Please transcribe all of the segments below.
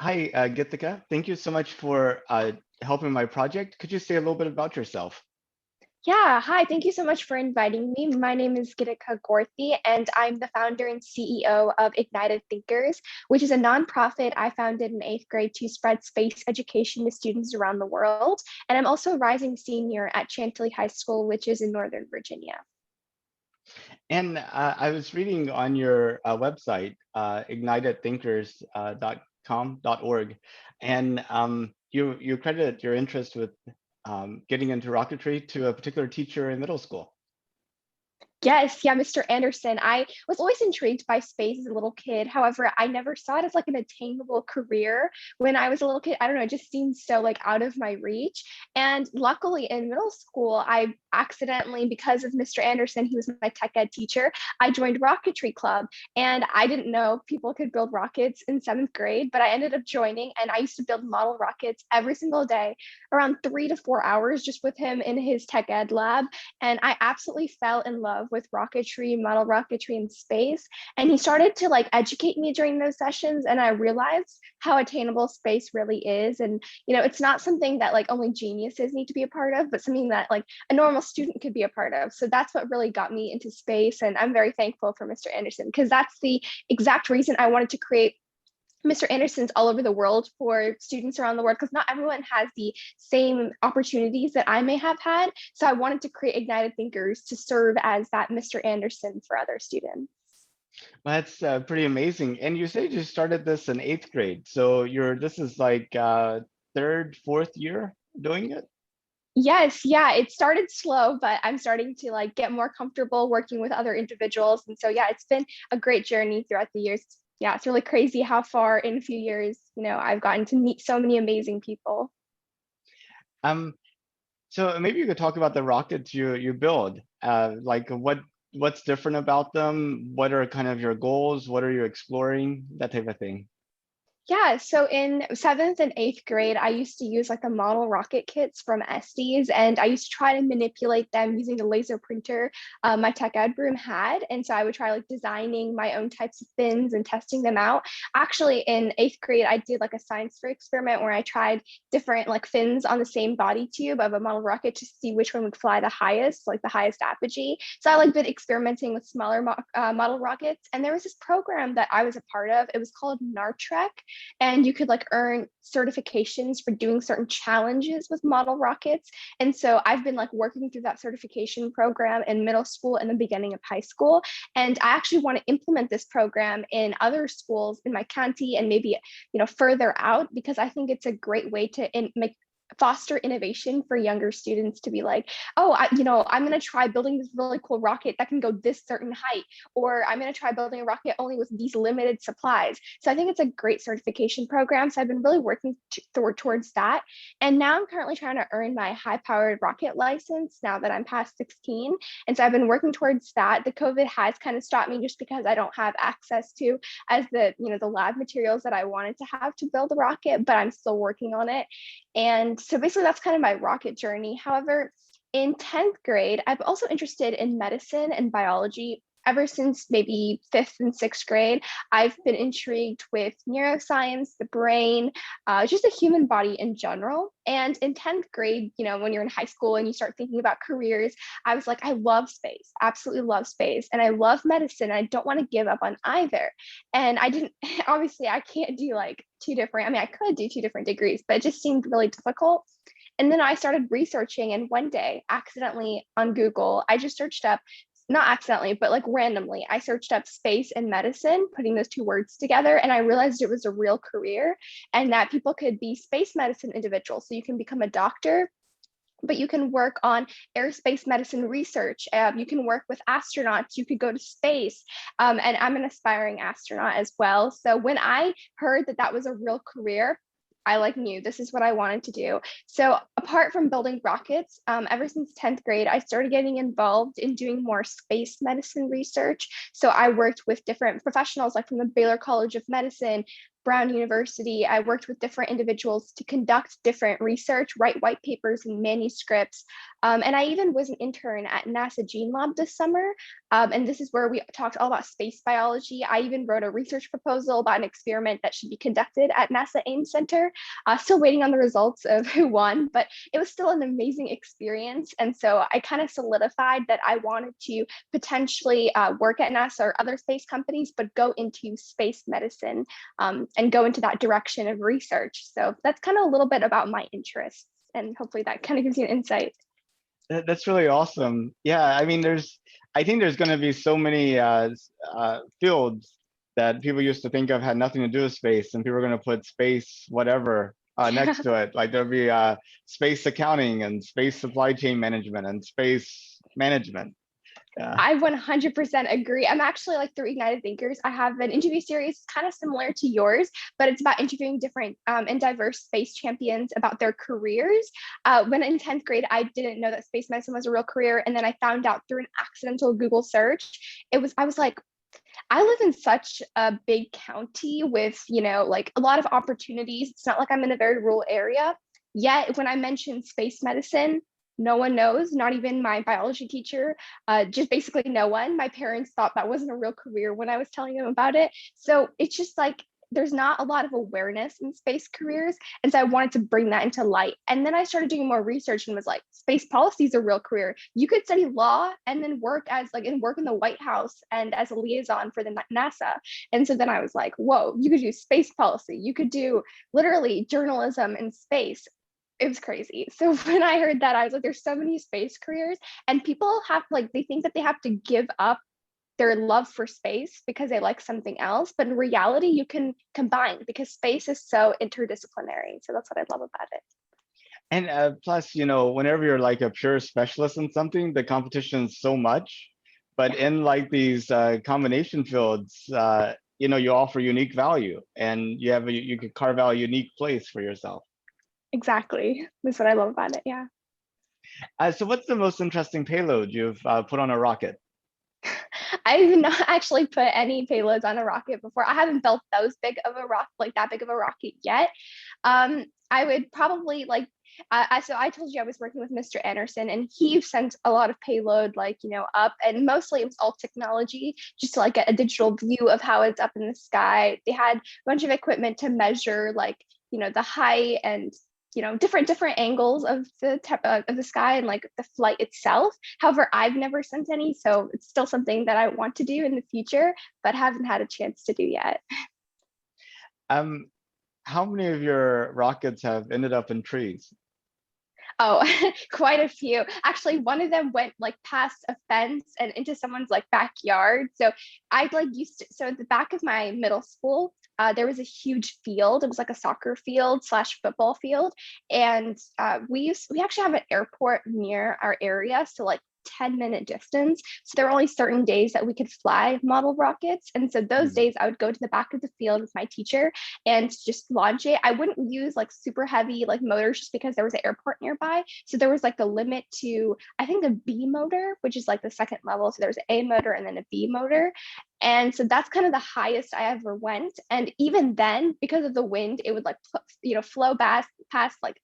Hi, Gitika. Thank you so much for helping my project. Could you say a little bit about yourself? Yeah, hi. Thank you so much for inviting me. My name is Gitika and I'm the founder and CEO of Ignited Thinkers, which is a nonprofit I founded in eighth grade to spread space education to students around the world. And I'm also a rising senior at Chantilly High School, which is in Northern Virginia. And I was reading on your website, ignitedthinkers.com.org, and you credit your interest with getting into rocketry to a particular teacher in middle school. Yes, yeah, Mr. Anderson. I was always intrigued by space as a little kid. However, I never saw it as like an attainable career when I was a little kid. I don't know, it just seemed so like out of my reach. And luckily in middle school, I accidentally, because of Mr. Anderson, he was my tech ed teacher, I joined Rocketry Club. And I didn't know people could build rockets in seventh grade, but I ended up joining and I used to build model rockets every single day, around 3 to 4 hours just with him in his tech ed lab. And I absolutely fell in love with rocketry, model rocketry in space. And he started to like educate me during those sessions. And I realized how attainable space really is. And, it's not something that like only geniuses need to be a part of, but something that like a normal student could be a part of. So that's what really got me into space. And I'm very thankful for Mr. Anderson because that's the exact reason I wanted to create Mr. Anderson's all over the world for students around the world because not everyone has the same opportunities that I may have had. So I wanted to create Ignited Thinkers to serve as that Mr. Anderson for other students. That's pretty amazing. And you say you started this in eighth grade, so this is like third, fourth year doing it? Yes, yeah, it started slow, but I'm starting to like get more comfortable working with other individuals. And so yeah, it's been a great journey throughout the years. Yeah, it's really crazy how far in a few years, I've gotten to meet so many amazing people. Um, So maybe you could talk about the rockets you build. Like what's different about them? What are kind of your goals? What are you exploring? That type of thing. Yeah, so in seventh and eighth grade, I used to use like the model rocket kits from Estes, and I used to try to manipulate them using the laser printer my tech ed room had. And so I would try like designing my own types of fins and testing them out. Actually, in eighth grade, I did like a science fair experiment where I tried different like fins on the same body tube of a model rocket to see which one would fly the highest, like the highest apogee. So I like been experimenting with smaller model rockets. And there was this program that I was a part of. It was called NARTREC, and you could like earn certifications for doing certain challenges with model rockets. And so I've been like working through that certification program in middle school and the beginning of high school. And I actually want to implement this program in other schools in my county and maybe, further out, because I think it's a great way to make foster innovation for younger students to be like, oh, I'm going to try building this really cool rocket that can go this certain height, or I'm going to try building a rocket only with these limited supplies. So I think it's a great certification program. So I've been really working towards that. And now I'm currently trying to earn my high powered rocket license now that I'm past 16. And so I've been working towards that. The COVID has kind of stopped me just because I don't have access to as the lab materials that I wanted to have to build a rocket, but I'm still working on it. And so basically that's kind of my rocket journey. However, in 10th grade, I'm also interested in medicine and biology. Ever since maybe fifth and sixth grade, I've been intrigued with neuroscience, the brain, just the human body in general. And in 10th grade, when you're in high school and you start thinking about careers, I was like, I love space, absolutely love space. And I love medicine. I don't want to give up on either. And I didn't, obviously, I can't do like two different, I mean, I could do two different degrees, but it just seemed really difficult. And then I started researching, and one day, accidentally on Google, I just searched up, not accidentally, but like randomly, I searched up space and medicine, putting those two words together, and I realized it was a real career and that people could be space medicine individuals. So you can become a doctor, but you can work on airspace medicine research. You can work with astronauts. You could go to space. And I'm an aspiring astronaut as well. So when I heard that that was a real career, I like knew this is what I wanted to do. So apart from building rockets, ever since 10th grade, I started getting involved in doing more space medicine research. So I worked with different professionals, like from the Baylor College of Medicine, Brown University, I worked with different individuals to conduct different research, write white papers and manuscripts. And I even was an intern at NASA Gene Lab this summer. And this is where we talked all about space biology. I even wrote a research proposal about an experiment that should be conducted at NASA Ames Center. Still waiting on the results of who won, but it was still an amazing experience. And so I kind of solidified that I wanted to potentially work at NASA or other space companies, but go into space medicine and go into that direction of research. So that's kind of a little bit about my interests. And hopefully that kind of gives you an insight. That's really awesome. Yeah, I mean, I think there's going to be so many fields that people used to think of had nothing to do with space, and people are going to put space whatever next to it. Like there'll be space accounting and space supply chain management and space management. Yeah. I 100% agree. I'm actually like through Ignited Thinkers. I have an interview series kind of similar to yours, but it's about interviewing different and diverse space champions about their careers. When in 10th grade, I didn't know that space medicine was a real career. And then I found out through an accidental Google search. I was like, I live in such a big county with, like a lot of opportunities. It's not like I'm in a very rural area. Yet when I mentioned space medicine, no one knows, not even my biology teacher, just basically no one. My parents thought that wasn't a real career when I was telling them about it. So it's just like, there's not a lot of awareness in space careers. And so I wanted to bring that into light. And then I started doing more research and was like, space policy is a real career. You could study law and then work in the White House and as a liaison for the NASA. And so then I was like, whoa, you could do space policy. You could do literally journalism in space. It was crazy. So when I heard that, I was like, there's so many space careers, and people have they think that they have to give up their love for space because they like something else. But in reality, you can combine because space is so interdisciplinary. So that's what I love about it. And plus, whenever you're like a pure specialist in something, the competition is so much. But in like these combination fields, you offer unique value, and you could carve out a unique place for yourself. Exactly. That's what I love about it. Yeah. So what's the most interesting payload you've put on a rocket? I've not actually put any payloads on a rocket before. I haven't built those big of a that big of a rocket yet. I would probably so I told you I was working with Mr. Anderson, and he sent a lot of payload up, and mostly it was all technology just to get a digital view of how it's up in the sky. They had a bunch of equipment to measure the height and different angles of the sky and the flight itself. However, I've never sent any, so it's still something that I want to do in the future, but haven't had a chance to do yet. How many of your rockets have ended up in trees? Oh, quite a few. Actually, one of them went past a fence and into someone's backyard. So I so at the back of my middle school, there was a huge field. It was like a soccer field / football field. And we actually have an airport near our area. So 10-minute distance. So there were only certain days that we could fly model rockets. And so those days I would go to the back of the field with my teacher and just launch it. I wouldn't use super heavy motors just because there was an airport nearby. So there was a limit to, I think, a B motor, which is the second level. So there's an A motor and then a B motor. And so that's kind of the highest I ever went. And even then, because of the wind, it would flow past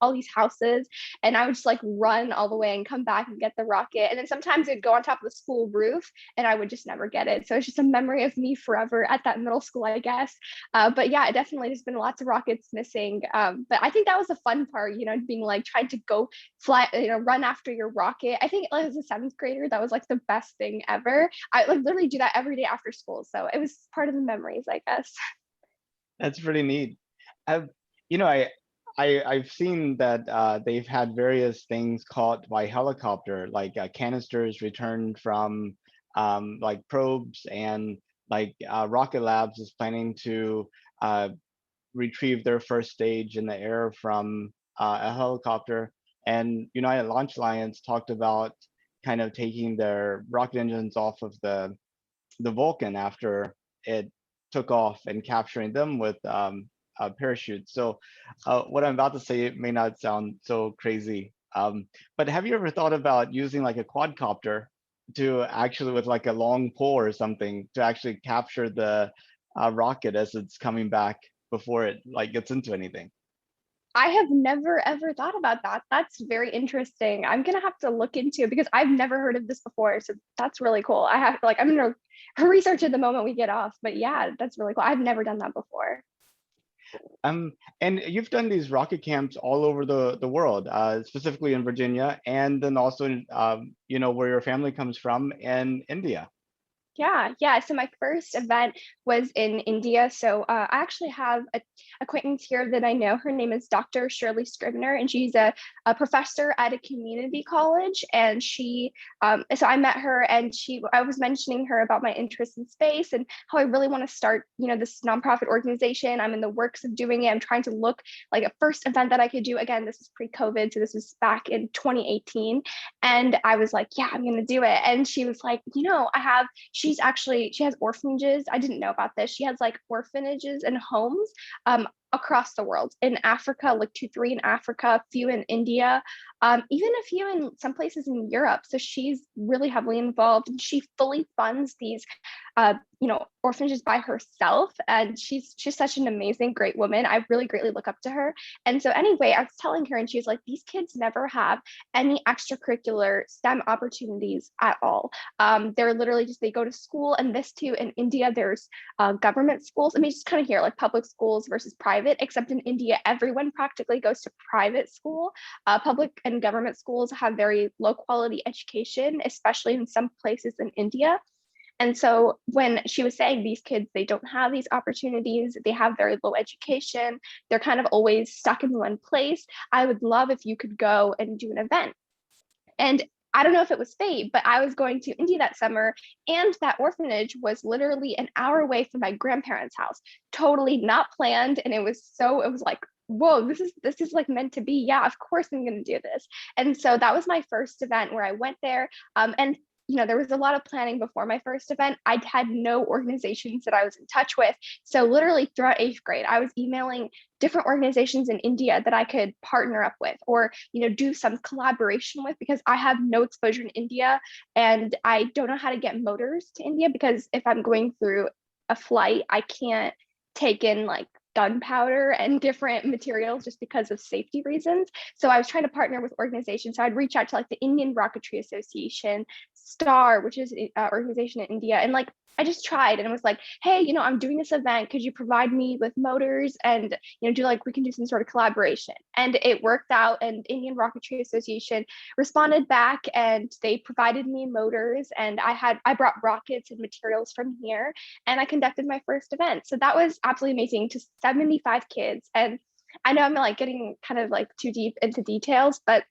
all these houses. And I would just run all the way and come back and get the rocket. And then sometimes it'd go on top of the school roof and I would just never get it. So it's just a memory of me forever at that middle school, I guess. But yeah, definitely there's been lots of rockets missing. But I think that was the fun part, being trying to go fly, run after your rocket. I think as a 7th grader, that was the best thing ever. I literally do that every day after school. So it was part of the memories, I guess. That's pretty neat. I've seen that they've had various things caught by helicopter, canisters returned from probes, and Rocket Labs is planning to retrieve their first stage in the air from a helicopter. And United Launch Alliance talked about kind of taking their rocket engines off of the Vulcan after it took off and capturing them with parachutes. So what I'm about to say may not sound so crazy, but have you ever thought about using a quadcopter to actually, with a long pole or something, to actually capture the rocket as it's coming back before it like gets into anything. I have never ever thought about that. That's very interesting. I'm gonna have to look into it because I've never heard of this before. So that's really cool. I have like I'm gonna research it the moment we get off. But yeah, that's really cool. I've never done that before. Um, and you've done these rocket camps all over the world, specifically in Virginia, and then also in, you know, where your family comes from in India. Yeah, yeah. So my first event was in India. So I actually have a acquaintance here that I know. Her name is Dr. Shirley Scribner, and she's a professor at a community college. And so I met her, and I was mentioning her about my interest in space and how I really want to start, this nonprofit organization. I'm in the works of doing it. I'm trying to look like a first event that I could do. Again, this is pre-COVID, so this was back in 2018. And I was like, yeah, I'm gonna do it. And she was like, she has orphanages. I didn't know about this. She has like orphanages and homes across the world, in Africa, like 2 3 in Africa, a few in India, even a few in some places in Europe. So she's really heavily involved, and she fully funds these orphanages by herself. And she's such an amazing, great woman. I really greatly look up to her. And so anyway, I was telling her, and she was like, these kids never have any extracurricular STEM opportunities at all. They're literally just, they go to school. And this too, in India, there's government schools. I mean, just kind of here, like public schools versus private, except in India, everyone practically goes to private school. Public and government schools have very low quality education, especially in some places in India. And so when she was saying these kids, they don't have these opportunities, they have very low education, they're kind of always stuck in one place. I would love if you could go and do an event. And I don't know if it was fate, but I was going to India that summer, and that orphanage was literally an hour away from my grandparents' house. Totally not planned. And it was like, whoa, this is like meant to be. Yeah, of course I'm gonna do this. And so that was my first event where I went there. And there was a lot of planning before my first event. I had no organizations that I was in touch with. So literally throughout 8th grade, I was emailing different organizations in India that I could partner up with, or do some collaboration with, because I have no exposure in India, and I don't know how to get motors to India, because if I'm going through a flight, I can't take in like gunpowder and different materials just because of safety reasons. So I was trying to partner with organizations. So I'd reach out to like the Indian Rocketry Association, STAR, which is an organization in India. And like, I just tried and was like, hey, I'm doing this event. Could you provide me with motors and, we can do some sort of collaboration. And it worked out. And Indian Rocketry Association responded back, and they provided me motors. And I brought rockets and materials from here, and I conducted my first event. So that was absolutely amazing, to 75 kids. And I know I'm like getting kind of like too deep into details, but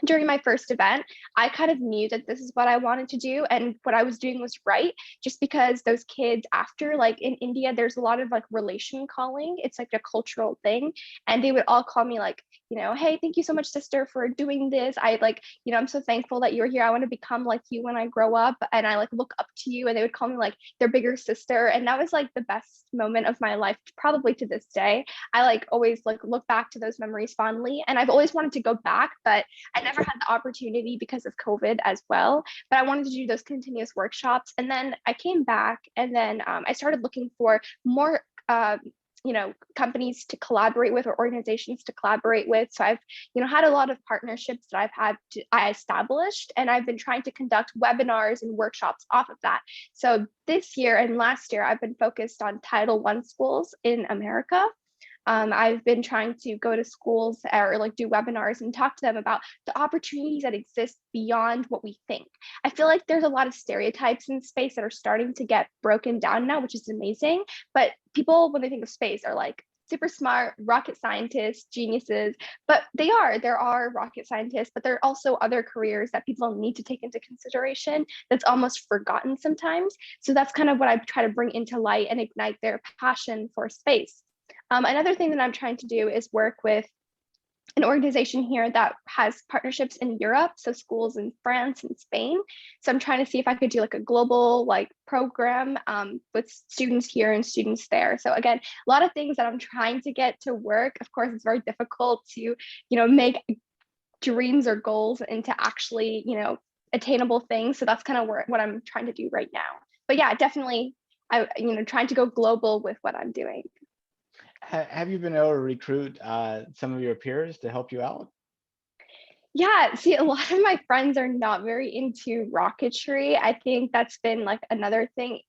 during my first event, I kind of knew that this is what I wanted to do, and what I was doing was right, just because those kids, after, like in India, there's a lot of like relation calling. It's like a cultural thing. And they would all call me like, hey, thank you so much, sister, for doing this. I like, I'm so thankful that you're here. I want to become like you when I grow up. And I like look up to you. And they would call me like their bigger sister. And that was like the best moment of my life, probably to this day. I like always like look back to those memories fondly. And I've always wanted to go back, but I never had the opportunity because of COVID as well. But I wanted to do those continuous workshops. And then I came back, and then I started looking for more companies to collaborate with, or organizations to collaborate with. So I've had a lot of partnerships that I established, and I've been trying to conduct webinars and workshops off of that. So this year and last year, I've been focused on Title I schools in America. I've been trying to go to schools or like do webinars and talk to them about the opportunities that exist beyond what we think. I feel like there's a lot of stereotypes in space that are starting to get broken down now, which is amazing. But people, when they think of space, are like super smart rocket scientists, geniuses, but there are rocket scientists, but there are also other careers that people need to take into consideration that's almost forgotten sometimes. So that's kind of what I try to bring into light and ignite their passion for space. Another thing that I'm trying to do is work with an organization here that has partnerships in Europe, so schools in France and Spain. So I'm trying to see if I could do like a global like program with students here and students there. So again, a lot of things that I'm trying to get to work. Of course, it's very difficult to make dreams or goals into actually attainable things. So that's kind of what I'm trying to do right now. But yeah, definitely, trying to go global with what I'm doing. Have you been able to recruit some of your peers to help you out? Yeah, see, a lot of my friends are not very into rocketry. I think that's been like another thing.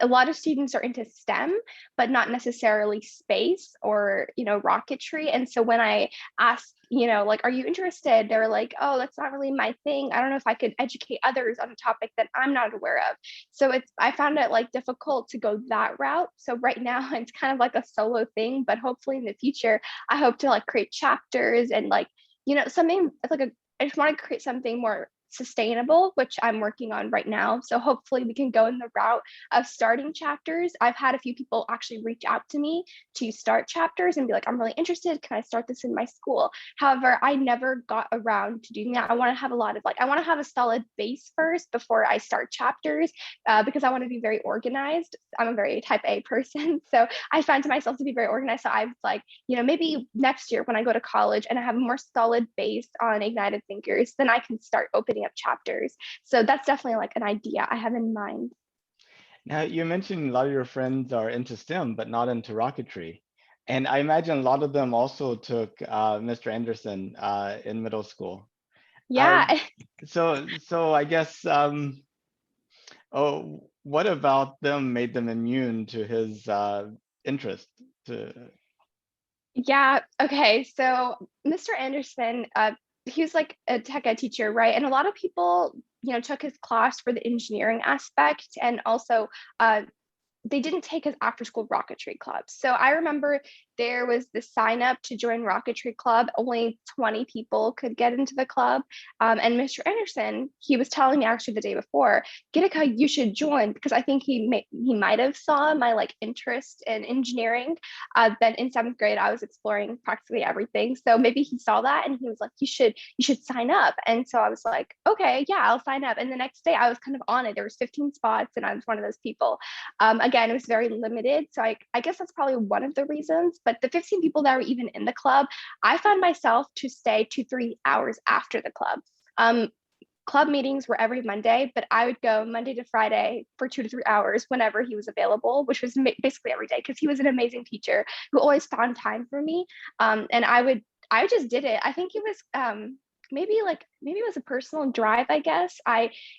A lot of students are into STEM, but not necessarily space or, rocketry. And so when I ask, like, are you interested? They're like, oh, that's not really my thing. I don't know if I could educate others on a topic that I'm not aware of. So I found it like difficult to go that route. So right now it's kind of like a solo thing, but hopefully in the future, I hope to like create chapters and like, something like I just want to create something more sustainable, which I'm working on right now. So hopefully we can go in the route of starting chapters. I've had a few people actually reach out to me to start chapters and be like, I'm really interested. Can I start this in my school? However, I never got around to doing that. I want to have a lot of like, I want to have a solid base first before I start chapters because I want to be very organized. I'm a very type A person. So I find to myself to be very organized. So I was like, maybe next year when I go to college and I have a more solid base on Ignited Thinkers, then I can start opening up chapters. So that's definitely like an idea I have in mind. Now, you mentioned a lot of your friends are into STEM, but not into rocketry. And I imagine a lot of them also took Mr. Anderson in middle school. Uh, Yeah. so I guess, oh, what about them made them immune to his interest? To, Yeah. Okay. So Mr. Anderson, he was like a tech ed teacher, right? And a lot of people, took his class for the engineering aspect and also they didn't take his after school rocketry club. So I remember there was the sign up to join Rocketry Club. Only 20 people could get into the club. And Mr. Anderson, he was telling me actually the day before, Gitika, you should join because I think he might have saw my like interest in engineering. Then in seventh grade, I was exploring practically everything. So maybe he saw that and he was like, you should sign up. And so I was like, okay, yeah, I'll sign up. And the next day I was kind of on it. There was 15 spots and I was one of those people. Again, it was very limited. So I guess that's probably one of the reasons. But the 15 people that were even in the club, I found myself to stay 2, 3 hours after the club. Um, Club meetings were every Monday, but I would go Monday to Friday for 2 to 3 hours whenever he was available, which was basically every day because he was an amazing teacher who always found time for me. And I just did it. I think it was maybe it was a personal drive, I guess.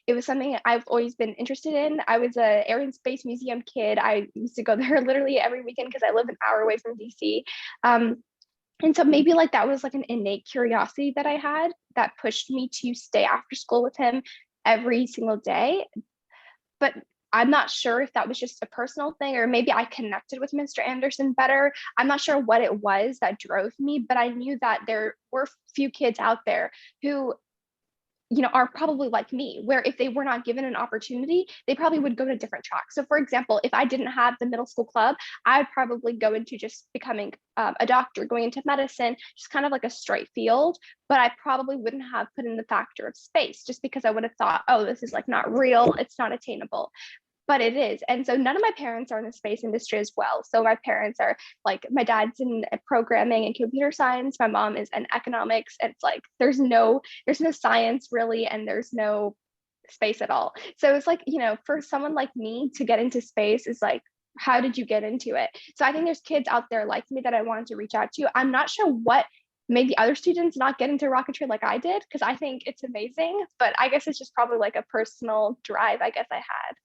It was something I've always been interested in. I was a Air and Space Museum kid. I used to go there literally every weekend because I live an hour away from DC. Um, and so maybe like that was like an innate curiosity that I had that pushed me to stay after school with him every single day. But I'm not sure if that was just a personal thing or maybe I connected with Mr. Anderson better. I'm not sure what it was that drove me, but I knew that there were few kids out there who are probably like me, where if they were not given an opportunity, they probably would go to different tracks. So, for example, if I didn't have the middle school club, I'd probably go into just becoming a doctor, going into medicine, just kind of like a straight field. But I probably wouldn't have put in the factor of space just because I would have thought, oh, this is like not real, it's not attainable, but it is. And so none of my parents are in the space industry as well. So my parents are like, my dad's in programming and computer science, my mom is in economics. And it's like there's no science really, and there's no space at all. So it's like, for someone like me to get into space is like, how did you get into it? So I think there's kids out there like me that I wanted to reach out to. I'm not sure what made the other students not get into rocketry like I did, because I think it's amazing, but I guess it's just probably like a personal drive I guess I had.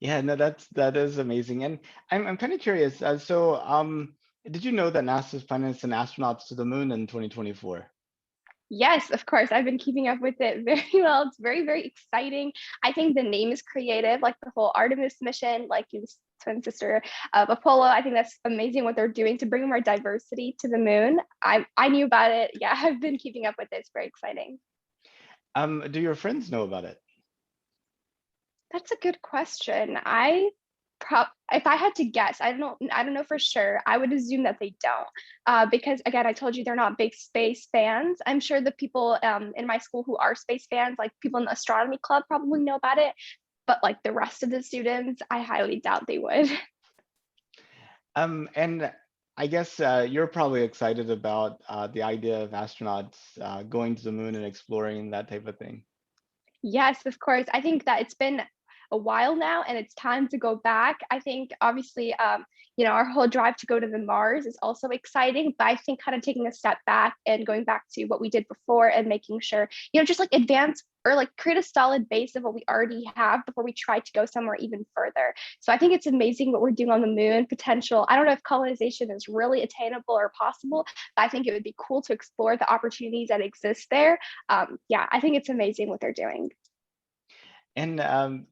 yeah, no, that is amazing. And I'm kind of curious. Did you know that NASA is planning to send astronauts to the moon in 2024? Yes, of course. I've been keeping up with it very well. It's very, very exciting. I think the name is creative, like the whole Artemis mission, like his twin sister of Apollo. I think that's amazing what they're doing to bring more diversity to the moon. I knew about it. Yeah, I've been keeping up with it. It's very exciting. Do your friends know about it? That's a good question. If I had to guess, I don't know for sure. I would assume that they don't, because again, I told you they're not big space fans. I'm sure the people in my school who are space fans, like people in the astronomy club, probably know about it. But like the rest of the students, I highly doubt they would. And I guess you're probably excited about the idea of astronauts going to the moon and exploring that type of thing. Yes, of course. I think that it's been a while now, and it's time to go back. I think obviously, our whole drive to go to the Mars is also exciting, but I think kind of taking a step back and going back to what we did before and making sure, just like advance or like create a solid base of what we already have before we try to go somewhere even further. So I think it's amazing what we're doing on the moon. Potential, I don't know if colonization is really attainable or possible, but I think it would be cool to explore the opportunities that exist there. Yeah, I think it's amazing what they're doing. And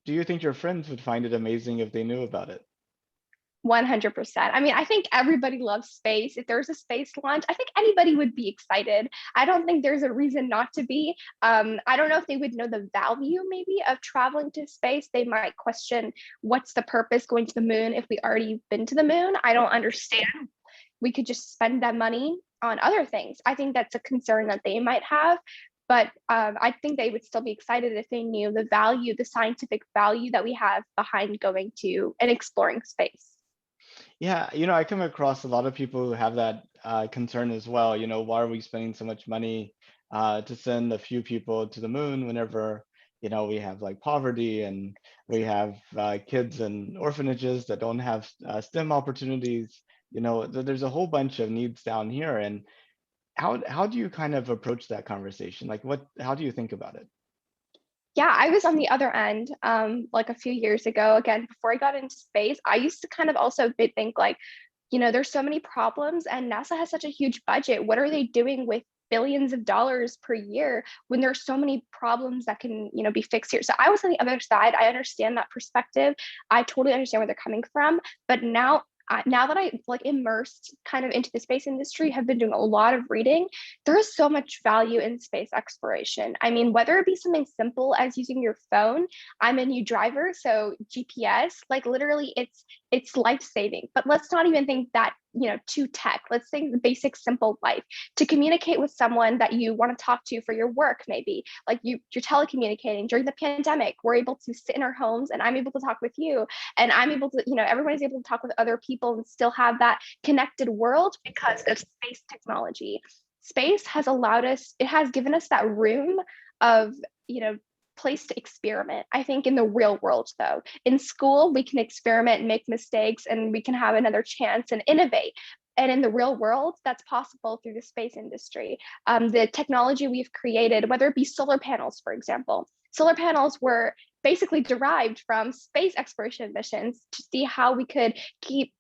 do you think your friends would find it amazing if they knew about it? 100%. I mean, I think everybody loves space. If there's a space launch, I think anybody would be excited. I don't think there's a reason not to be. I don't know if they would know the value maybe of traveling to space. They might question what's the purpose going to the moon if we already been to the moon. I don't understand. We could just spend that money on other things. I think that's a concern that they might have. But I think they would still be excited if they knew the value, the scientific value that we have behind going to and exploring space. Yeah, I come across a lot of people who have that concern as well. Why are we spending so much money to send a few people to the moon whenever, we have like poverty and we have kids in orphanages that don't have STEM opportunities. There's a whole bunch of needs down here. And how do you kind of approach that conversation? Like how do you think about it? Yeah, I was on the other end, like a few years ago. Again, before I got into space, I used to kind of also think like, there's so many problems and NASA has such a huge budget. What are they doing with billions of dollars per year when there's so many problems that can, be fixed here? So I was on the other side. I understand that perspective. I totally understand where they're coming from. But now that I like immersed kind of into the space industry, have been doing a lot of reading, there is so much value in space exploration. I mean, whether it be something simple as using your phone, I'm a new driver, so GPS, like literally it's life-saving. But let's not even think that, too tech. Let's think the basic simple life. To communicate with someone that you want to talk to for your work, maybe. Like you're telecommunicating during the pandemic. We're able to sit in our homes and I'm able to talk with you and I'm able to, everybody's able to talk with other people and still have that connected world because of space technology. Space has allowed us, it has given us that room of, place to experiment. I think in the real world, though, in school, we can experiment and make mistakes and we can have another chance and innovate. And in the real world, that's possible through the space industry. The technology we've created, whether it be solar panels, for example, solar panels were basically derived from space exploration missions to see how we could keep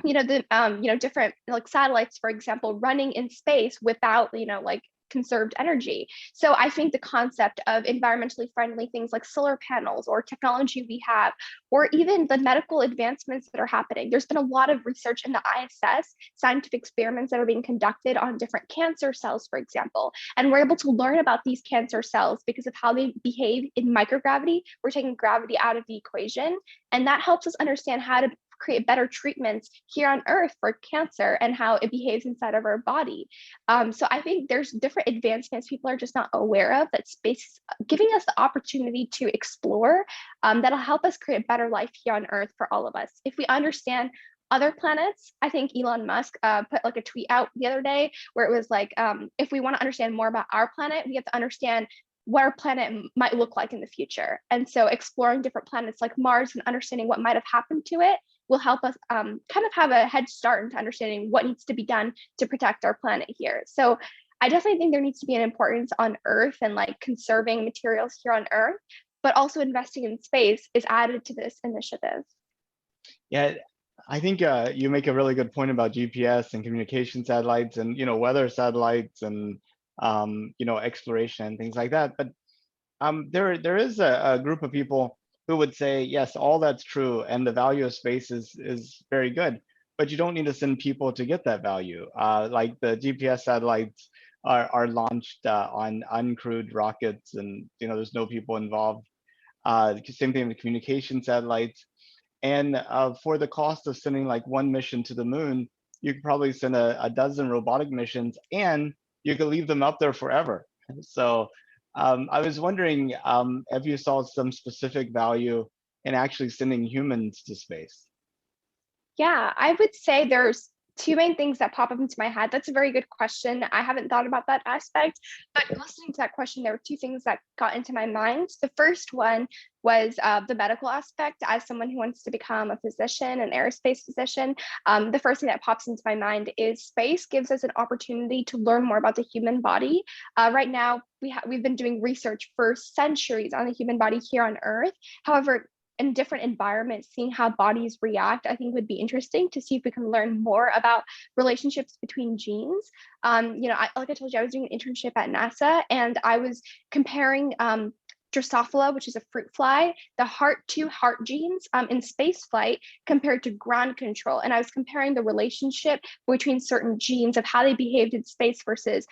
different like satellites, for example, running in space without like conserved energy. So I think the concept of environmentally friendly things like solar panels or technology we have, or even the medical advancements that are happening. There's been a lot of research in the ISS, scientific experiments that are being conducted on different cancer cells, for example. And we're able to learn about these cancer cells because of how they behave in microgravity. We're taking gravity out of the equation. And that helps us understand how to create better treatments here on Earth for cancer and how it behaves inside of our body. So I think there's different advancements people are just not aware of that space is giving us the opportunity to explore that'll help us create a better life here on Earth for all of us. If we understand other planets, I think Elon Musk put like a tweet out the other day where it was like, if we want to understand more about our planet, we have to understand what our planet might look like in the future. And so exploring different planets like Mars and understanding what might have happened to it will help us kind of have a head start into understanding what needs to be done to protect our planet here. So I definitely think there needs to be an importance on Earth and like conserving materials here on Earth, but also investing in space is added to this initiative. Yeah, I think you make a really good point about GPS and communication satellites and weather satellites and exploration and things like that. But there is a group of people who would say, yes, all that's true, and the value of space is very good, but you don't need to send people to get that value. Like the GPS satellites are launched on uncrewed rockets, and there's no people involved. Same thing with communication satellites. And for the cost of sending like one mission to the moon, you could probably send a dozen robotic missions, and you could leave them up there forever. So I was wondering if you saw some specific value in actually sending humans to space. Yeah, I would say there's two main things that pop up into my head. That's a very good question. I haven't thought about that aspect, but listening to that question, there were two things that got into my mind. The first one was the medical aspect. As someone who wants to become a physician, an aerospace physician, the first thing that pops into my mind is space gives us an opportunity to learn more about the human body. Right now, we've been doing research for centuries on the human body here on Earth. However, in different environments, seeing how bodies react, I think would be interesting to see if we can learn more about relationships between genes. Like I told you, I was doing an internship at NASA, and I was comparing Drosophila, which is a fruit fly, the heart genes in space flight compared to ground control. And I was comparing the relationship between certain genes of how they behaved in space versus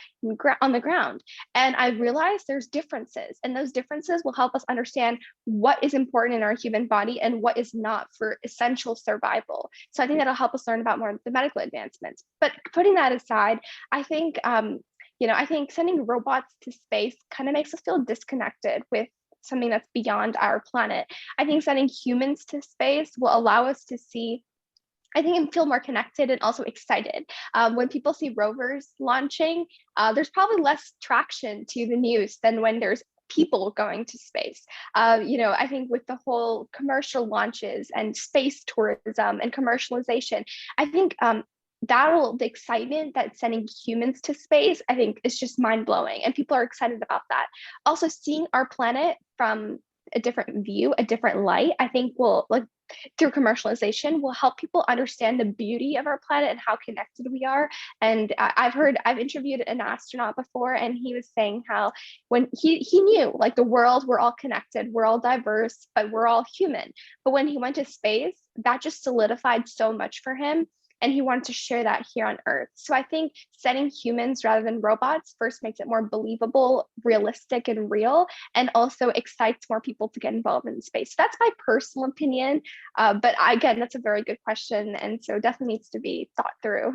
on the ground. And I realized there's differences, and those differences will help us understand what is important in our human body and what is not for essential survival. So I think that'll help us learn about more of the medical advancements. But putting that aside, I think I think sending robots to space kind of makes us feel disconnected with something that's beyond our planet. I think sending humans to space will allow us to see, I think, and feel more connected and also excited. When people see rovers launching, there's probably less traction to the news than when there's people going to space. I think with the whole commercial launches and space tourism and commercialization, I think the excitement that sending humans to space, I think, is just mind blowing, and people are excited about that. Also, seeing our planet from a different view, a different light, I think will, like, through commercialization, will help people understand the beauty of our planet and how connected we are. And I've interviewed an astronaut before, and he was saying how when he knew, like, the world, we're all connected, we're all diverse, but we're all human. But when he went to space, that just solidified so much for him, and he wanted to share that here on Earth. So I think sending humans rather than robots first makes it more believable, realistic, and real, and also excites more people to get involved in space. So that's my personal opinion. But again, that's a very good question, and so definitely needs to be thought through.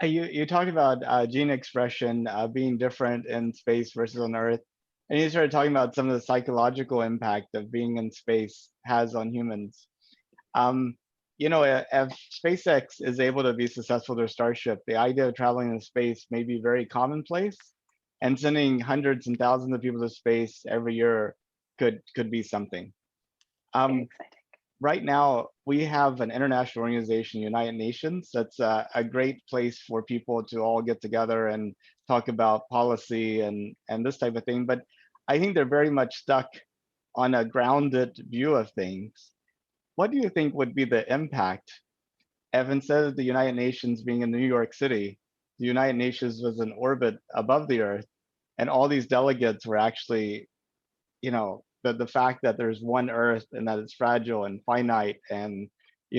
You talked about gene expression being different in space versus on Earth, and you started talking about some of the psychological impact of being in space has on humans. If SpaceX is able to be successful with their Starship, the idea of traveling in space may be very commonplace, and sending hundreds and thousands of people to space every year could be something. Very exciting. Right now, we have an international organization, United Nations, that's a great place for people to all get together and talk about policy and this type of thing. But I think they're very much stuck on a grounded view of things. What do you think would be the impact if, instead of the United Nations being in New York City, the United Nations was in orbit above the Earth, and all these delegates were actually, the fact that there's one Earth and that it's fragile and finite, and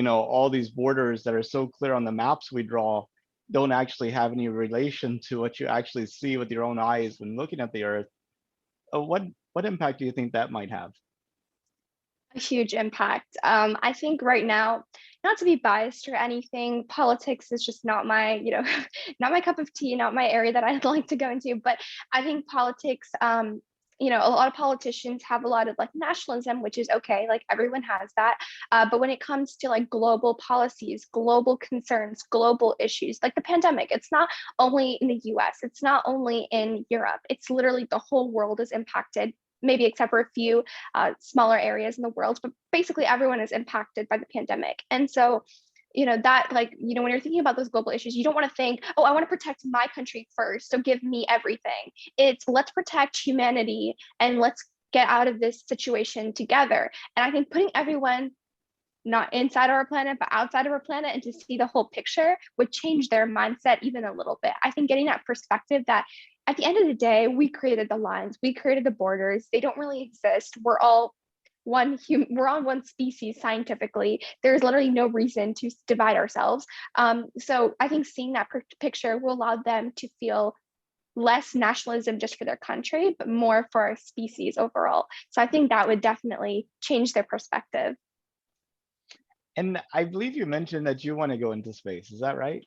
all these borders that are so clear on the maps we draw don't actually have any relation to what you actually see with your own eyes when looking at the Earth. What impact do you think that might have? A huge impact. I think right now, not to be biased or anything, politics is just not my, not my cup of tea, not my area that I'd like to go into. But I think politics, a lot of politicians have a lot of like nationalism, which is okay, like everyone has that. But when it comes to like global policies, global concerns, global issues, like the pandemic, it's not only in the US, it's not only in Europe, it's literally the whole world is impacted, maybe except for a few smaller areas in the world, but basically everyone is impacted by the pandemic. And so, when you're thinking about those global issues, you don't want to think, oh, I want to protect my country first, so give me everything. It's let's protect humanity and let's get out of this situation together. And I think putting everyone not inside our planet, but outside of our planet, and to see the whole picture would change their mindset even a little bit. I think getting that perspective that at the end of the day, we created the lines, we created the borders, they don't really exist. We're all we're on one species scientifically. There's literally no reason to divide ourselves. So I think seeing that picture will allow them to feel less nationalism just for their country, but more for our species overall. So I think that would definitely change their perspective. And I believe you mentioned that you want to go into space. Is that right?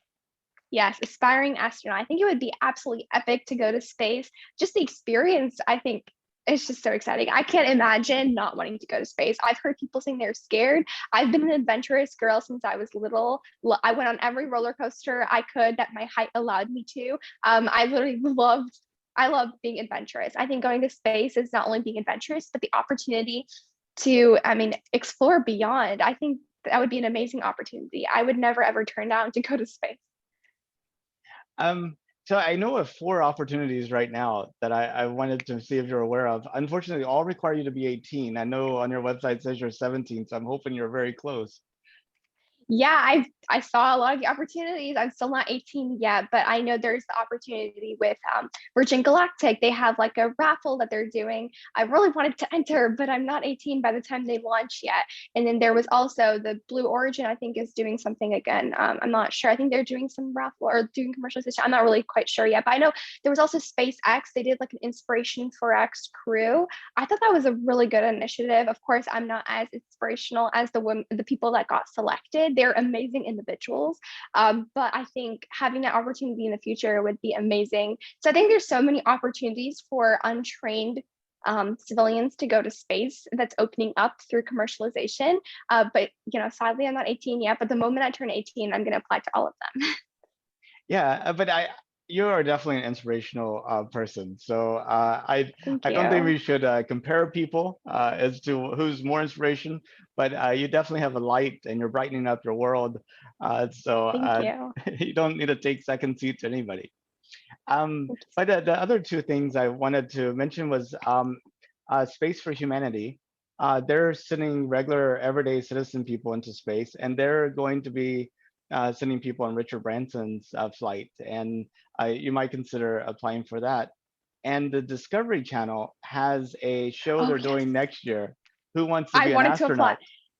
Yes, aspiring astronaut. I think it would be absolutely epic to go to space. Just the experience, I think, it's just so exciting. I can't imagine not wanting to go to space. I've heard people saying they're scared. I've been an adventurous girl since I was little. I went on every roller coaster I could that my height allowed me to. I literally loved I love being adventurous. I think going to space is not only being adventurous, but the opportunity to, I mean, explore beyond. I think that would be an amazing opportunity. I would never ever turn down to go to space. Um, so I know of 4 opportunities right now that I wanted to see if you're aware of. Unfortunately, all require you to be 18. I know on your website it says you're 17, so I'm hoping you're very close. Yeah, I saw a lot of the opportunities. I'm still not 18 yet, but I know there's the opportunity with Virgin Galactic. They have like a raffle that they're doing. I really wanted to enter, but I'm not 18 by the time they launch yet. And then there was also the Blue Origin, I think, is doing something again. I'm not sure. I think they're doing some raffle or doing commercialization. I'm not really quite sure yet, but I know there was also SpaceX. They did like an Inspiration for X crew. I thought that was a really good initiative. Of course, I'm not as inspirational as the people that got selected. They're amazing individuals, but I think having that opportunity in the future would be amazing. So I think there's so many opportunities for untrained civilians to go to space that's opening up through commercialization. But sadly, I'm not 18 yet. But the moment I turn 18, I'm going to apply to all of them. Yeah, but you are definitely an inspirational person. So Thank I don't think you. we should compare people as to who's more inspiration, but you definitely have a light and you're brightening up your world. So Thank you. you don't need to take second seat to anybody. Thank you. But the other 2 things I wanted to mention was Space for Humanity. They're sending regular, everyday citizen people into space, and they're going to be sending people on Richard Branson's flight, and you might consider applying for that. And the Discovery Channel has a show Oh, they're yes. doing next year. Who wants to I be an wanted to apply. astronaut?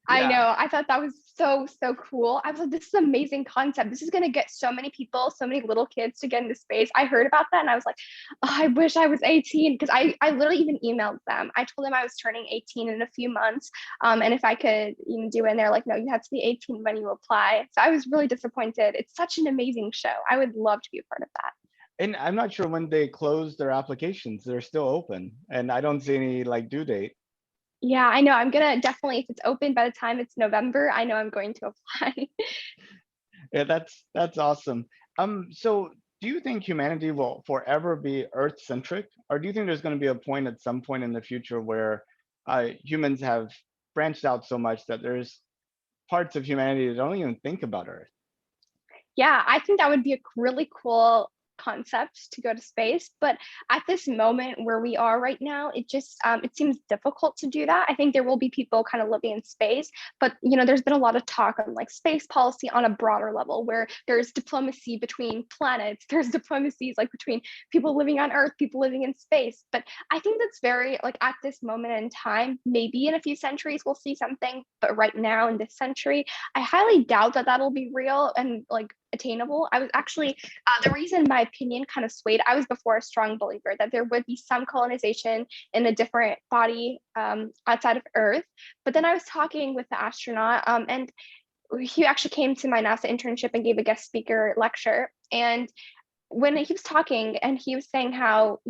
I Yeah, know. I thought that was so cool. I was like, this is an amazing concept. This is going to get so many people, so many little kids to get into space. I heard about that and I was like, oh, I wish I was 18 because I literally even emailed them. I told them I was turning 18 in a few months. And if I could even do it, and they're like, no, you have to be 18 when you apply. So I was really disappointed. It's such an amazing show. I would love to be a part of that. and I'm not sure when they close their applications. They're still open, and I don't see any like due date. Yeah, I know. I'm gonna definitely, if it's open by the time it's November, I know I'm going to apply. Yeah, that's awesome. So do you think humanity will forever be Earth-centric, or do you think there's going to be a point at some point in the future where humans have branched out so much that there's parts of humanity that don't even think about Earth? Yeah, I think that would be a really cool concept to go to space. But at this moment where we are right now, it seems difficult to do that. I think there will be people kind of living in space, but there's been a lot of talk on like space policy on a broader level where there's diplomacy between planets, there's diplomacies like between people living on Earth, people living in space. But I think that's very like at this moment in time, maybe in a few centuries we'll see something, but right now in this century, I highly doubt that that'll be real and like attainable. I was actually the reason my opinion kind of swayed. I was before a strong believer that there would be some colonization in a different body outside of Earth. But then I was talking with the astronaut, and he actually came to my NASA internship and gave a guest speaker lecture. And when he was talking, and he was saying how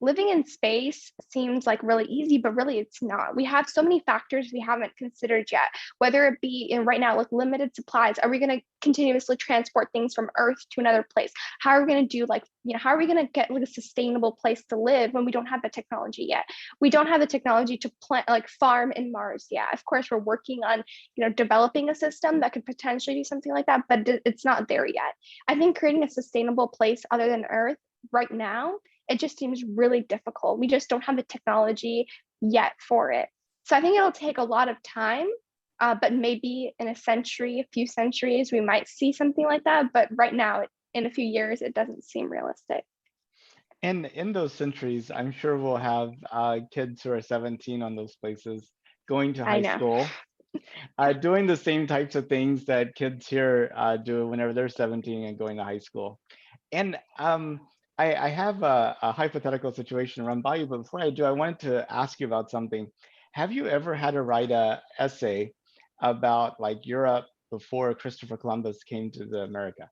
living in space seems like really easy, but really it's not. We have so many factors we haven't considered yet, whether it be in right now, like limited supplies. Are we going to continuously transport things from Earth to another place? How are we going to do like, how are we going to get like a sustainable place to live when we don't have the technology yet? We don't have the technology to plant like farm in Mars. Yeah, of course, we're working on, developing a system that could potentially do something like that, but it's not there yet. I think creating a sustainable place other than Earth right now, it just seems really difficult. We just don't have the technology yet for it. So I think it'll take a lot of time, but maybe in a century, a few centuries, we might see something like that. But right now, in a few years, it doesn't seem realistic. And in those centuries, I'm sure we'll have kids who are 17 on those places going to I high know. school, doing the same types of things that kids here do whenever they're 17 and going to high school. And I have a hypothetical situation run by you, but before I do, I wanted to ask you about something. Have you ever had to write a essay about like Europe before Christopher Columbus came to the America?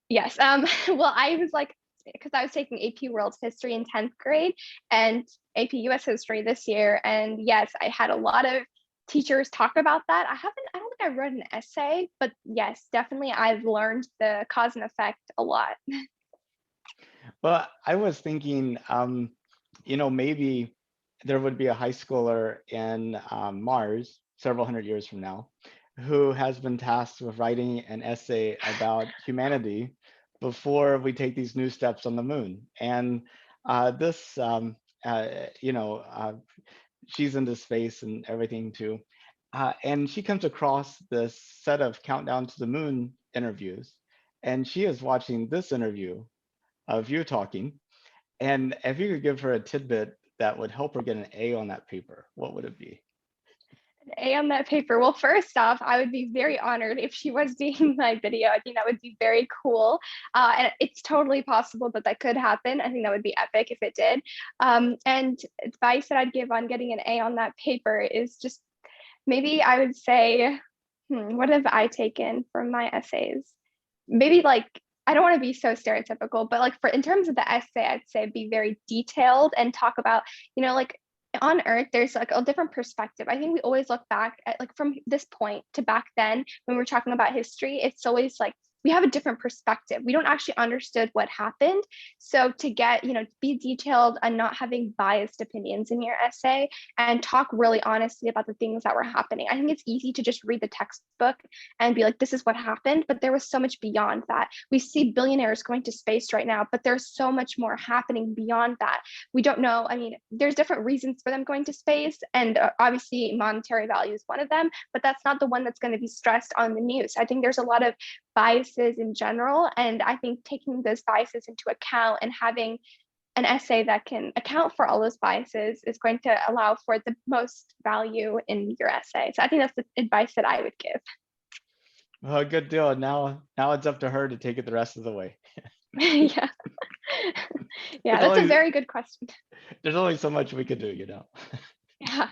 Yes. Well, I was like, because I was taking AP World History in 10th grade and AP US History this year. And yes, I had a lot of teachers talk about that. I don't think I wrote an essay, but yes, definitely I've learned the cause and effect a lot. Well, I was thinking, maybe there would be a high schooler in Mars several hundred years from now who has been tasked with writing an essay about humanity before we take these new steps on the moon. And this, uh, you know, uh, she's into space and everything too. And she comes across this set of Countdown to the Moon interviews, and she is watching this interview of you talking. And if you could give her a tidbit that would help her get an A on that paper, what would it be? A on that paper. Well, first off, I would be very honored if she was seeing my video. I think that would be very cool. And it's totally possible that that could happen. I think that would be epic if it did. And advice that I'd give on getting an A on that paper is just maybe I would say, what have I taken from my essays? Maybe like, I don't want to be so stereotypical, but like for in terms of the essay, I'd say be very detailed and talk about, like on Earth, there's like a different perspective. I think we always look back at like from this point to back then when we're talking about history, it's always like we have a different perspective. We don't actually understood what happened. So to get, be detailed and not having biased opinions in your essay and talk really honestly about the things that were happening. I think it's easy to just read the textbook and be like, this is what happened. But there was so much beyond that. We see billionaires going to space right now, but there's so much more happening beyond that. We don't know. I mean, there's different reasons for them going to space, and obviously monetary value is one of them, but that's not the one that's going to be stressed on the news. I think there's a lot of biases in general, and I think taking those biases into account and having an essay that can account for all those biases is going to allow for the most value in your essay. So I think that's the advice that I would give. Well, good deal. Now it's up to her to take it the rest of the way. Yeah. Yeah, There's that's a only very good question. there's only so much we could do. Yeah.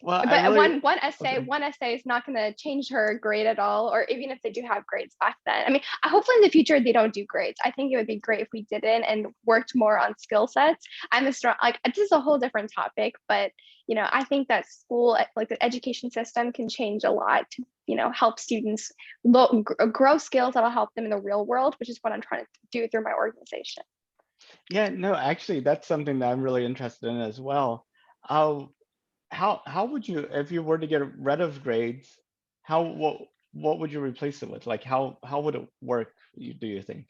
Well, I But really, one oh, essay sorry. one essay is not going to change her grade at all, or even if they do have grades back then. I mean, hopefully in the future they don't do grades. I think it would be great if we didn't and worked more on skill sets. I'm a strong, like, this is a whole different topic, but I think that school, like the education system, can change a lot to help students grow skills that'll help them in the real world, which is what I'm trying to do through my organization. Yeah, no, actually, that's something that I'm really interested in as well. Uh, how would you, if you were to get rid of grades, how what would you replace it with? Like how would it work, do you think?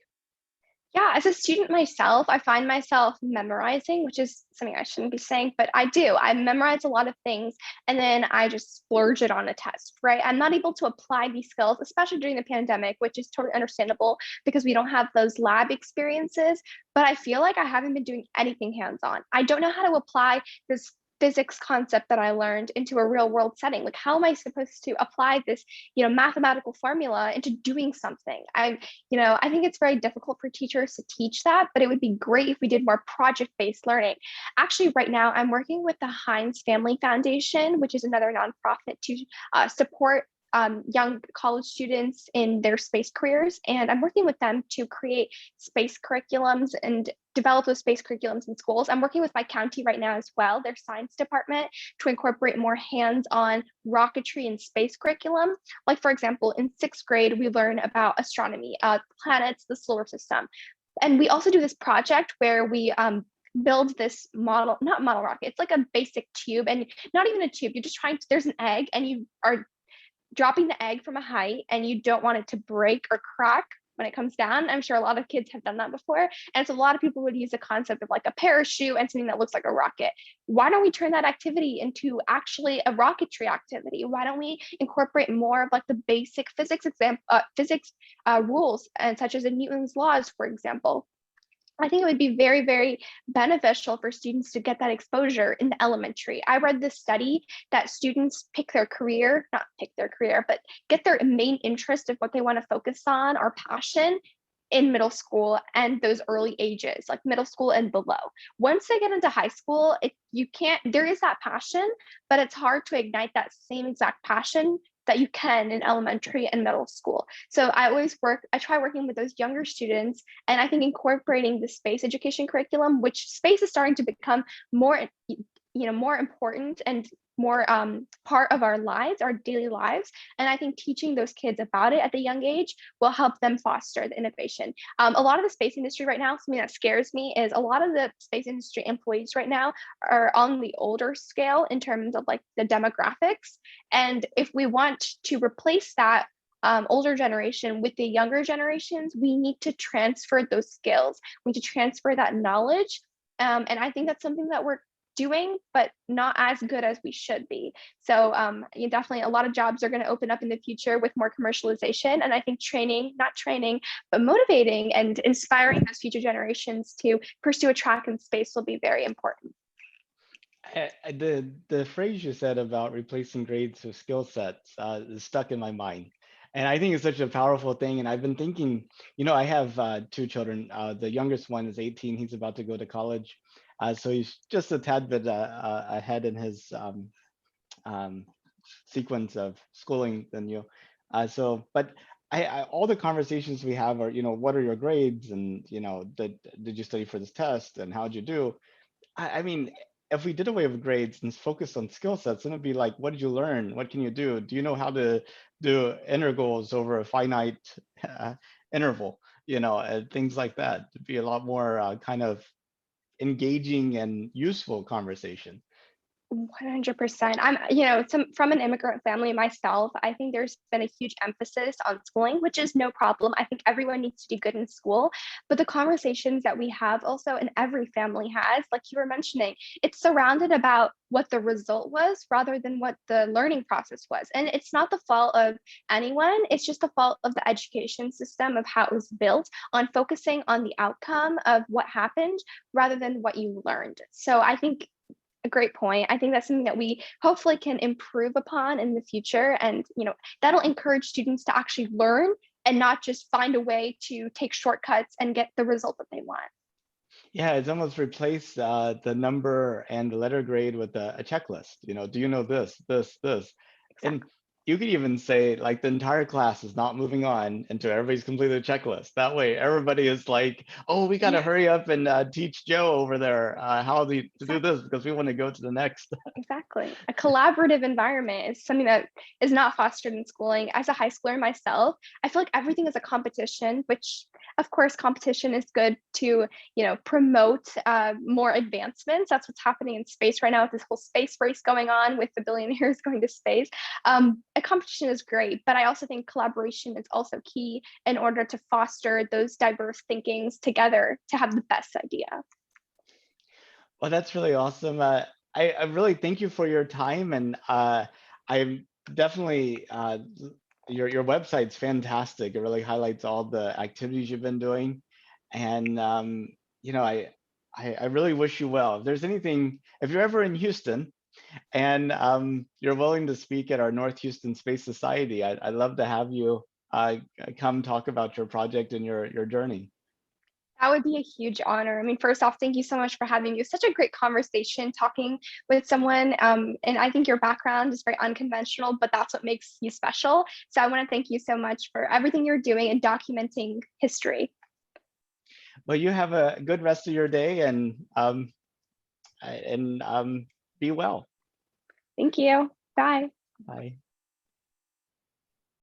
Yeah, as a student myself, I find myself memorizing, which is something I shouldn't be saying, but I do. I memorize a lot of things and then I just splurge it on a test, right? I'm not able to apply these skills, especially during the pandemic, which is totally understandable because we don't have those lab experiences. But I feel like I haven't been doing anything hands on. I don't know how to apply this physics concept that I learned into a real world setting. Like, how am I supposed to apply this, mathematical formula into doing something? I think it's very difficult for teachers to teach that, but it would be great if we did more project-based learning. Actually, right now, I'm working with the Heinz Family Foundation, which is another nonprofit to support young college students in their space careers. And I'm working with them to create space curriculums and develop those space curriculums in schools. I'm working with my county right now as well, their science department, to incorporate more hands-on rocketry and space curriculum. Like, for example, in sixth grade, we learn about astronomy, planets, the solar system. And we also do this project where we build this model, not model rocket, it's like a basic tube, and not even a tube, you're just trying to, there's an egg and you are dropping the egg from a height and you don't want it to break or crack when it comes down. I'm sure a lot of kids have done that before. And so a lot of people would use the concept of like a parachute and something that looks like a rocket. Why don't we turn that activity into actually a rocketry activity? Why don't we incorporate more of like the basic physics rules, and such as in Newton's laws, for example? I think it would be very, very beneficial for students to get that exposure in the elementary. I read this study that students not pick their career, but get their main interest of what they want to focus on or passion in middle school and those early ages, like middle school and below. Once they get into high school, there is that passion, but it's hard to ignite that same exact passion that you can in elementary and middle school. So I try working with those younger students, and I think incorporating the space education curriculum, which space is starting to become more, more important and more part of our lives, our daily lives. And I think teaching those kids about it at the young age will help them foster the innovation. A lot of the space industry right now, something that scares me is a lot of the space industry employees right now are on the older scale in terms of like the demographics. And if we want to replace that older generation with the younger generations, we need to transfer those skills. We need to transfer that knowledge. And I think that's something that we're doing, but not as good as we should be. So definitely a lot of jobs are going to open up in the future with more commercialization. And I think training, not training, but motivating and inspiring those future generations to pursue a track in space will be very important. The phrase you said about replacing grades with skill sets is stuck in my mind. And I think it's such a powerful thing. And I've been thinking, I have 2 children. The youngest one is 18. He's about to go to college. So he's just a tad bit ahead in his um, sequence of schooling than you. But all the conversations we have are, what are your grades? And, did you study for this test? And how'd you do? I mean, if we did away with grades and focus on skill sets, then it'd be like, what did you learn? What can you do? Do you know how to do integrals over a finite interval? Things like that. It'd be a lot more kind of engaging and useful conversation. 100%. From an immigrant family myself, I think there's been a huge emphasis on schooling, which is no problem. I think everyone needs to do good in school. But the conversations that we have also, and every family has, like you were mentioning, it's surrounded about what the result was rather than what the learning process was. And it's not the fault of anyone, it's just the fault of the education system, of how it was built on focusing on the outcome of what happened rather than what you learned. So I think a great point. I think that's something that we hopefully can improve upon in the future. And, that'll encourage students to actually learn and not just find a way to take shortcuts and get the result that they want. Yeah, it's almost replaced the number and the letter grade with a checklist. Do you know this, this, this? And Exactly. you could even say like the entire class is not moving on until everybody's completed a checklist. That way, everybody is like, "Oh, we got to Yeah, hurry up and teach Joe over there to do exactly. this because we want to go to the next." Exactly. A collaborative environment is something that is not fostered in schooling. As a high schooler myself, I feel like everything is a competition, which of course competition is good to, promote more advancements. That's what's happening in space right now with this whole space race going on with the billionaires going to space. A competition is great, but I also think collaboration is also key in order to foster those diverse thinkings together to have the best idea. Well, that's really awesome. I really thank you for your time, and I'm definitely your website's fantastic. It really highlights all the activities you've been doing, and you know, I, I really wish you well. If there's anything, if you're ever in Houston and you're willing to speak at our North Houston Space Society, I'd love to have you come talk about your project and your journey. That would be a huge honor. I mean, first off, thank you so much for having me. It was such a great conversation talking with someone. And I think your background is very unconventional, but that's what makes you special. So I want to thank you so much for everything you're doing and documenting history. Well, you have a good rest of your day, and be well. Thank you. Bye. Bye.